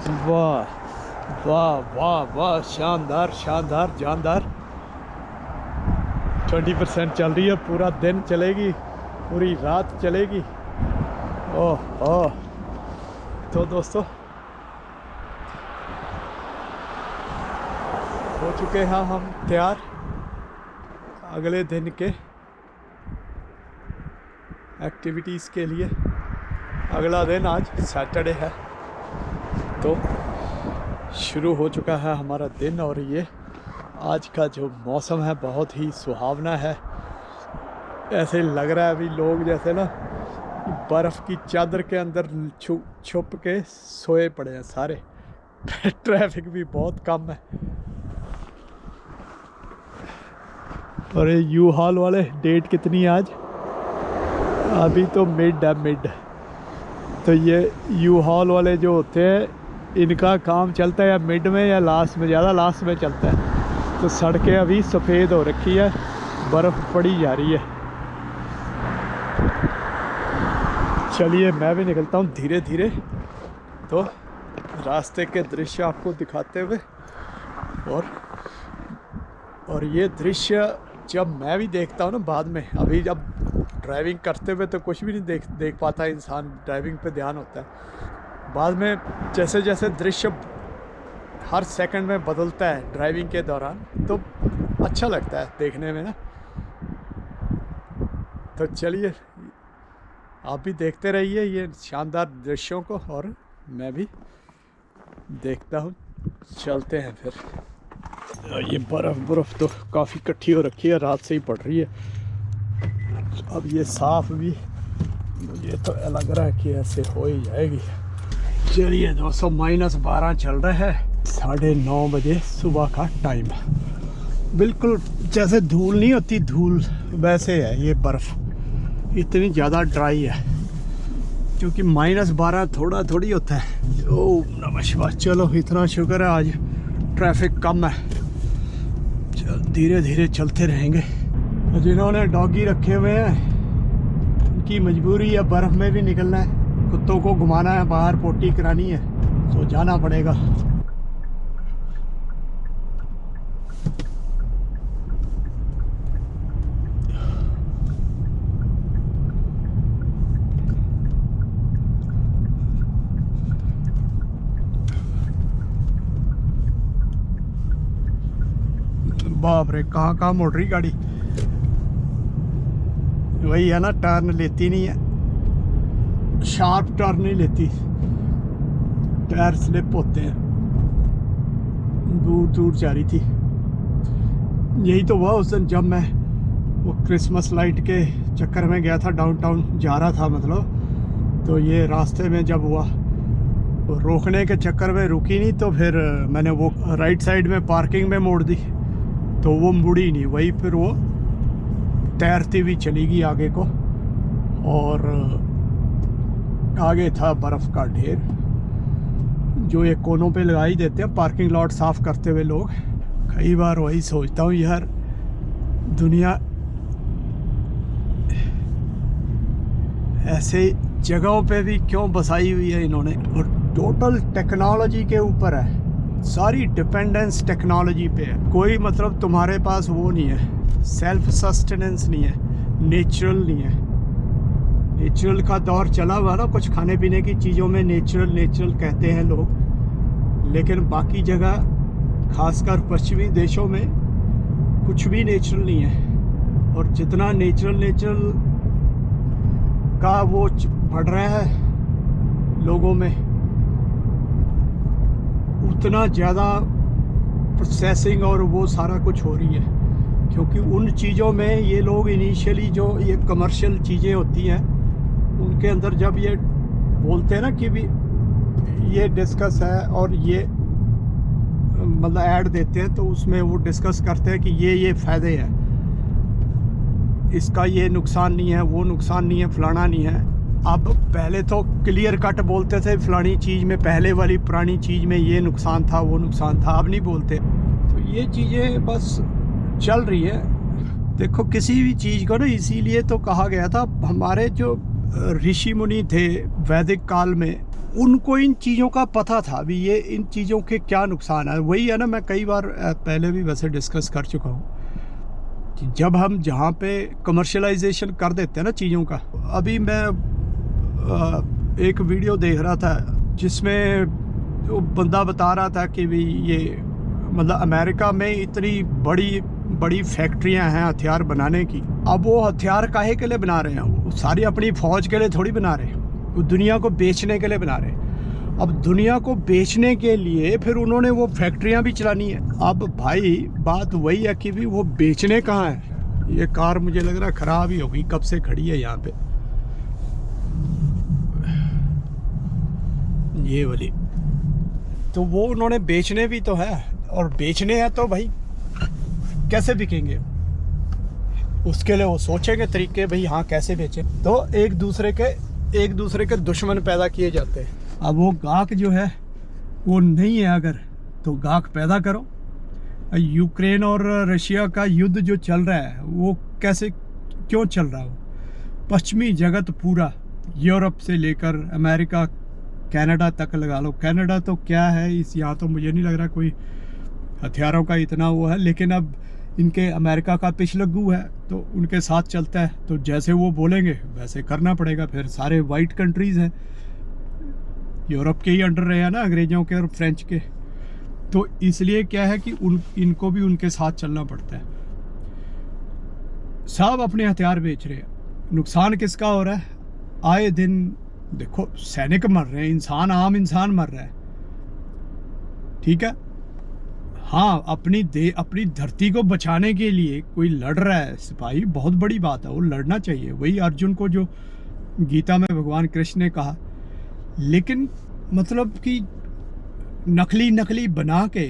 वाह वाह वाह वाह, शानदार शानदार जानदार। 20% चल रही है, पूरा दिन चलेगी, पूरी रात चलेगी। ओह ओह, तो दोस्तों हो चुके हैं हम तैयार अगले दिन के एक्टिविटीज़ के लिए। अगला दिन आज सैटरडे है, तो शुरू हो चुका है हमारा दिन। और ये आज का जो मौसम है बहुत ही सुहावना है। ऐसे लग रहा है अभी लोग जैसे ना बर्फ़ की चादर के अंदर छुप के सोए पड़े हैं सारे। ट्रैफिक भी बहुत कम है। और ये यू हॉल वाले डेट कितनी है आज? अभी तो मिड है, मिड। तो ये यू हॉल वाले जो होते हैं इनका काम चलता है या मिड में या लास्ट में, ज़्यादा लास्ट में चलता है। तो सड़कें अभी सफ़ेद हो रखी है, बर्फ़ पड़ी जा रही है। चलिए मैं भी निकलता हूँ धीरे धीरे, तो रास्ते के दृश्य आपको दिखाते हुए। और ये दृश्य जब मैं भी देखता हूँ ना बाद में, अभी जब ड्राइविंग करते हुए तो कुछ भी नहीं देख पाता इंसान, ड्राइविंग पे ध्यान होता है। बाद में जैसे जैसे दृश्य हर सेकंड में बदलता है ड्राइविंग के दौरान, तो अच्छा लगता है देखने में ना। तो चलिए आप भी देखते रहिए ये शानदार दृश्यों को, और मैं भी देखता हूँ। चलते हैं फिर। ये बर्फ़ तो काफ़ी इकट्ठी हो रखी है, रात से ही पड़ रही है। अब ये साफ भी, मुझे तो लग रहा है कि ऐसे हो ही जाएगी। चलिए दोस्तों, -12 चल रहा है, 9:30 बजे सुबह का टाइम। बिल्कुल जैसे धूल नहीं होती, धूल वैसे है ये बर्फ़, इतनी ज़्यादा ड्राई है। क्योंकि -12 थोड़ा थोड़ी होता है। ओम नमः शिवाय। चलो इतना शुक्र है आज ट्रैफिक कम है, धीरे धीरे चलते रहेंगे। जिन्होंने डॉगी रखे हुए हैं उनकी मजबूरी है, बर्फ़ में भी निकलना है, कुत्तों को घुमाना है, बाहर पोटी करानी है, तो जाना पड़ेगा। बाप रे, कहाँ कहाँ मुड़ रही गाड़ी। वही है ना, टर्न लेती नहीं है, शार्प टर्न नहीं लेती, टायर स्लिप होते हैं। दूर दूर जा रही थी। यही तो हुआ उस दिन जब मैं वो क्रिसमस लाइट के चक्कर में गया था, डाउनटाउन जा रहा था मतलब। तो ये रास्ते में जब हुआ, तो रोकने के चक्कर में रुकी नहीं, तो फिर मैंने वो राइट साइड में पार्किंग में मोड़ दी, तो वो मुड़ी नहीं, वही फिर वो तैरती हुई चली गई आगे को। और आगे था बर्फ़ का ढेर, जो एक कोनों पे लगा ही देते हैं पार्किंग लॉट साफ़ करते हुए लोग। कई बार वही सोचता हूँ यार, दुनिया ऐसे जगहों पे भी क्यों बसाई हुई है इन्होंने। और टोटल टेक्नोलॉजी के ऊपर है, सारी डिपेंडेंस टेक्नोलॉजी पे है। कोई मतलब तुम्हारे पास वो नहीं है, सेल्फ सस्टेनेंस नहीं है, नेचुरल नहीं है। नेचुरल का दौर चला हुआ ना, कुछ खाने पीने की चीज़ों में नेचुरल कहते हैं लोग, लेकिन बाकी जगह खासकर पश्चिमी देशों में कुछ भी नेचुरल नहीं है। और जितना नेचुरल का वो बढ़ रहा है लोगों में, उतना ज़्यादा प्रोसेसिंग और वो सारा कुछ हो रही है। क्योंकि उन चीज़ों में ये लोग इनिशियली जो ये कमर्शियल चीज़ें होती हैं उनके अंदर जब ये बोलते हैं ना कि भी ये डिस्कस है, और ये मतलब ऐड देते हैं, तो उसमें वो डिस्कस करते हैं कि ये फ़ायदे हैं, इसका ये नुकसान नहीं है, वो नुकसान नहीं है, फलाना नहीं है। अब पहले तो क्लियर कट बोलते थे फलानी चीज़ में, पहले वाली पुरानी चीज़ में ये नुकसान था, वो नुकसान था, अब नहीं बोलते। तो ये चीज़ें बस चल रही है। देखो किसी भी चीज़ को ना, इसीलिए तो कहा गया था, हमारे जो ऋषि मुनि थे वैदिक काल में, उनको इन चीज़ों का पता था भी ये इन चीज़ों के क्या नुकसान है। वही है ना, मैं कई बार पहले भी वैसे डिस्कस कर चुका हूँ कि जब हम जहाँ पे कमर्शलाइजेशन कर देते हैं ना चीज़ों का। अभी मैं एक वीडियो देख रहा था जिसमें वो बंदा बता रहा था कि भी ये मतलब अमेरिका में इतनी बड़ी बड़ी फैक्ट्रियां हैं हथियार बनाने की। अब वो हथियार काहे के लिए बना रहे हैं? वो सारी अपनी फौज के लिए थोड़ी बना रहे हैं, वो दुनिया को बेचने के लिए बना रहे हैं। अब दुनिया को बेचने के लिए फिर उन्होंने वो फैक्ट्रियां भी चलानी है। अब भाई बात वही है कि भी वो बेचने कहाँ है। ये कार मुझे लग रहा है ख़राब ही होगी, कब से खड़ी है यहाँ पे ये वाली। तो वो उन्होंने बेचने भी तो है, और बेचने हैं तो भाई कैसे बिकेंगे, उसके लिए वो सोचेंगे तरीके भाई हाँ कैसे बेचें। तो एक दूसरे के दुश्मन पैदा किए जाते हैं। अब वो गाहक जो है वो नहीं है अगर, तो गाहक पैदा करो। यूक्रेन और रशिया का युद्ध जो चल रहा है वो कैसे क्यों चल रहा है? वो पश्चिमी जगत पूरा, यूरोप से लेकर अमेरिका कनाडा तक लगा लो। कनाडा तो क्या है, इस यहाँ तो मुझे नहीं लग रहा कोई हथियारों का इतना वो है, लेकिन अब इनके अमेरिका का पिछलग्गू है तो उनके साथ चलता है। तो जैसे वो बोलेंगे वैसे करना पड़ेगा। फिर सारे वाइट कंट्रीज़ हैं, यूरोप के ही अंडर रहे हैं ना, अंग्रेज़ों के और फ्रेंच के। तो इसलिए क्या है कि इनको भी उनके साथ चलना पड़ता है। सब अपने हथियार बेच रहे हैं। नुकसान किसका हो रहा है? आए दिन देखो सैनिक मर रहे हैं, इंसान, आम इंसान मर रहा है। ठीक है, हाँ, अपनी धरती को बचाने के लिए कोई लड़ रहा है सिपाही, बहुत बड़ी बात है, वो लड़ना चाहिए। वही अर्जुन को जो गीता में भगवान कृष्ण ने कहा। लेकिन मतलब कि नकली बना के,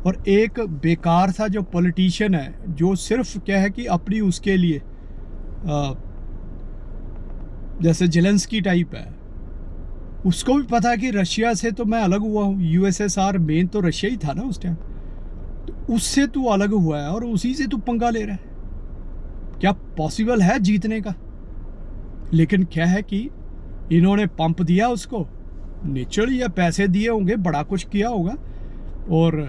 और एक बेकार सा जो पॉलिटिशियन है जो सिर्फ क्या है कि अपनी उसके लिए जैसे जेलेंस्की टाइप है, उसको भी पता है कि रशिया से तो मैं अलग हुआ हूँ। यूएसएसआर मेन तो रशिया ही था ना उस टाइम, तो उससे तू अलग हुआ है और उसी से तू पंगा ले रहा है। क्या पॉसिबल है जीतने का? लेकिन क्या है कि इन्होंने पंप दिया उसको, नेचुरली, या पैसे दिए होंगे, बड़ा कुछ किया होगा, और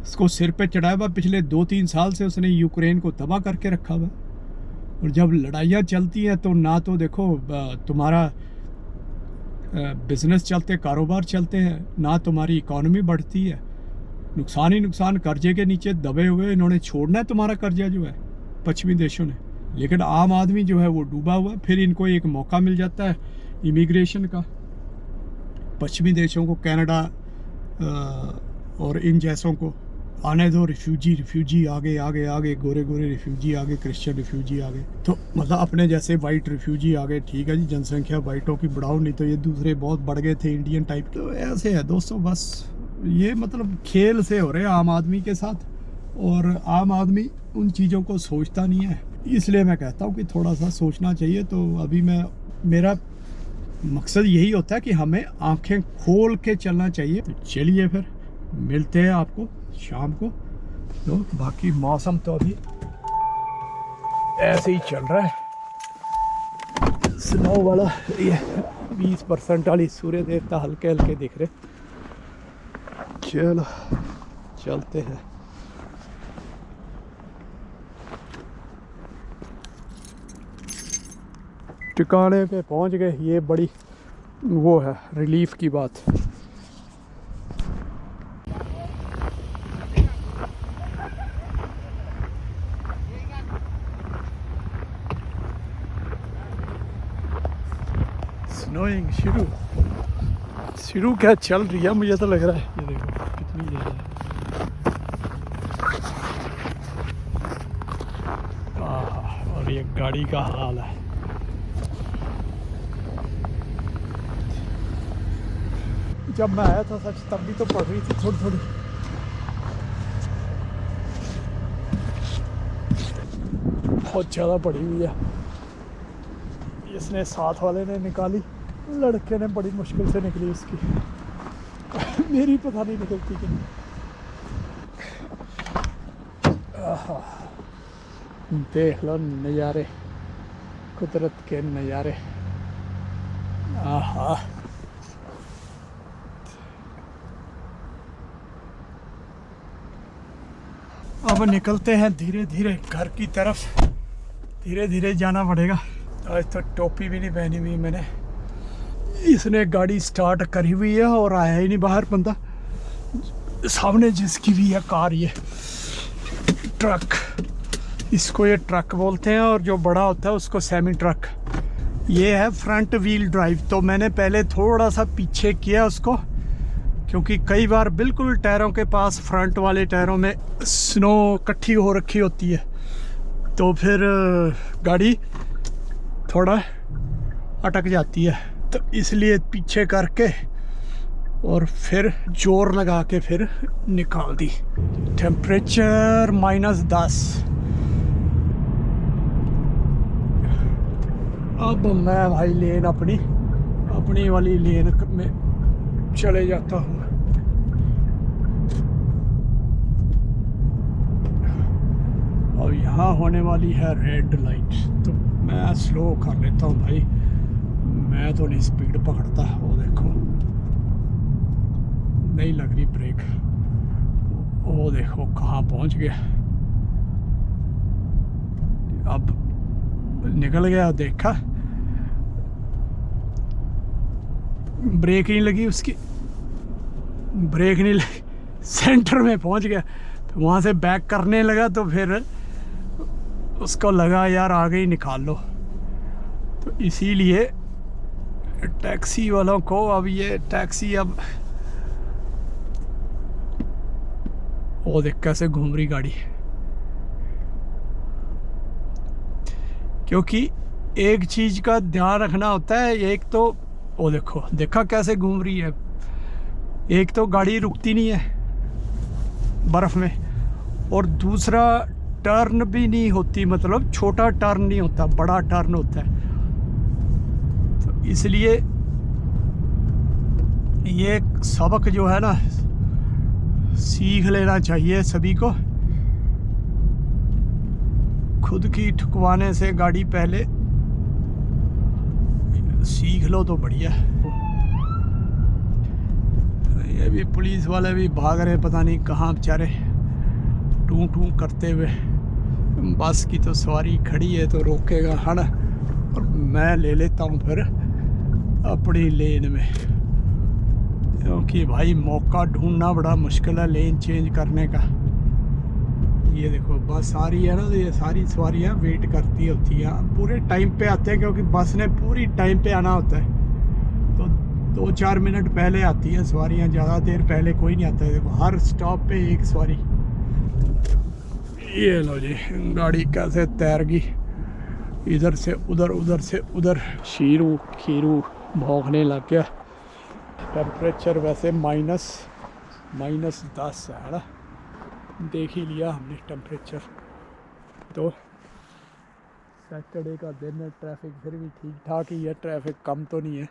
उसको सिर पे चढ़ाया हुआ। पिछले 2-3 साल से उसने यूक्रेन को तबाह करके रखा हुआ। और जब लड़ाइयाँ चलती हैं तो ना तो देखो तुम्हारा बिजनेस चलते, कारोबार चलते हैं, ना तुम्हारी इकॉनमी बढ़ती है। नुकसान ही नुकसान, कर्जे के नीचे दबे हुए इन्होंने छोड़ना है तुम्हारा कर्जा जो है पश्चिमी देशों ने। लेकिन आम आदमी जो है वो डूबा हुआ है। फिर इनको एक मौका मिल जाता है इमिग्रेशन का, पश्चिमी देशों को, कनाडा और इन जैसों को आने दो। रिफ्यूजी आगे, गोरे रिफ्यूजी आगे, क्रिश्चियन रिफ्यूजी आगे। तो मतलब अपने जैसे वाइट रिफ्यूजी आगे। ठीक है जी, जनसंख्या वाइटों की बढ़ाओ, नहीं तो ये दूसरे बहुत बढ़ गए थे इंडियन टाइप। तो ऐसे है दोस्तों, बस ये मतलब खेल से हो रहे हैं आम आदमी के साथ, और आम आदमी उन चीज़ों को सोचता नहीं है। इसलिए मैं कहता हूँ कि थोड़ा सा सोचना चाहिए। तो अभी मेरा मकसद यही होता है कि हमें आंखें खोल के चलना चाहिए। तो चलिए फिर मिलते हैं आपको शाम को। तो बाकी मौसम तो अभी ऐसे ही चल रहा है, स्नो वाला। ये 20% वाली सूर्य देवता हल्के हल्के दिख रहे। चलो चलते हैं। ठिकाने पे पहुंच गए। ये बड़ी वो है रिलीफ की बात। स्नोइंग शुरू क्या चल रही है, मुझे तो लग रहा है। ये देखो कितनी ज़्यादा है। और ये गाड़ी का हाल है। जब मैं आया था सच तब भी तो पड़ रही थी थोड़ी थोड़ी। बहुत ज़्यादा पड़ी हुई है। इसने साथ वाले ने निकाली, लड़के ने बड़ी मुश्किल से निकली इसकी। मेरी पता नहीं निकलती कि नहीं। देख लो नज़ारे, कुदरत के नज़ारे। आहा। अब निकलते हैं धीरे धीरे घर की तरफ। धीरे धीरे जाना पड़ेगा। आज तो टोपी भी नहीं पहनी हुई मैंने। इसने गाड़ी स्टार्ट करी हुई है और आया ही नहीं बाहर बंदा। सामने जिसकी भी है कार, ये ट्रक, इसको ये ट्रक बोलते हैं, और जो बड़ा होता है उसको सेमी ट्रक। ये है फ्रंट व्हील ड्राइव। तो मैंने पहले थोड़ा सा पीछे किया उसको, क्योंकि कई बार बिल्कुल टायरों के पास, फ्रंट वाले टायरों में स्नो इकट्ठी हो रखी होती है, तो फिर गाड़ी थोड़ा अटक जाती है। तो इसलिए पीछे करके और फिर जोर लगा के फिर निकाल दी। टेम्परेचर -10। अब मैं भाई लेन अपनी वाली लेन में चले जाता हूँ। और यहाँ होने वाली है रेड लाइट, तो मैं स्लो कर लेता हूँ भाई। मैं तो नहीं स्पीड पकड़ता। वो देखो नहीं लग रही ब्रेक। वो देखो कहाँ पहुँच गया। अब निकल गया, देखा ब्रेक नहीं लगी उसकी, ब्रेक नहीं लगी, सेंटर में पहुँच गया। तो वहाँ से बैक करने लगा, तो फिर उसको लगा यार आगे ही निकाल लो। तो इसीलिए टैक्सी वालों को, अब ये टैक्सी, अब वो देख कैसे घूम रही गाड़ी। क्योंकि एक चीज़ का ध्यान रखना होता है, एक तो वो देखा कैसे घूम रही है। एक तो गाड़ी रुकती नहीं है बर्फ़ में, और दूसरा टर्न भी नहीं होती, मतलब छोटा टर्न नहीं होता, बड़ा टर्न होता है। तो इसलिए ये सबक जो है ना, सीख लेना चाहिए सभी को। खुद की ठुकवाने से गाड़ी पहले सीख लो तो बढ़िया। ये भी पुलिस वाले भी भाग रहे, पता नहीं कहाँ बेचारे, टू टू करते हुए। बस की तो सवारी खड़ी है तो रोकेगा है ना, और मैं ले लेता हूँ फिर अपनी लेन में, क्योंकि भाई मौका ढूंढना बड़ा मुश्किल है लेन चेंज करने का। ये देखो बस आ रही है ना, तो ये सारी सवारियाँ वेट करती होती हैं, पूरे टाइम पे आते हैं, क्योंकि बस ने पूरी टाइम पे आना होता है। तो 2-4 मिनट पहले आती है सवारियाँ, ज़्यादा देर पहले कोई नहीं आता है। देखो हर स्टॉप पे एक सवारी। ये लो जी, गाड़ी कैसे तैर गई, इधर से उधर, उधर से उधर। शीरू खीरू भौंकने लग गया। टेम्परेचर वैसे -10 है ना, देख ही लिया हमने टेम्परेचर। तो सैटरडे का दिन है, ट्रैफिक फिर भी ठीक ठाक ही है, ट्रैफिक कम तो नहीं है।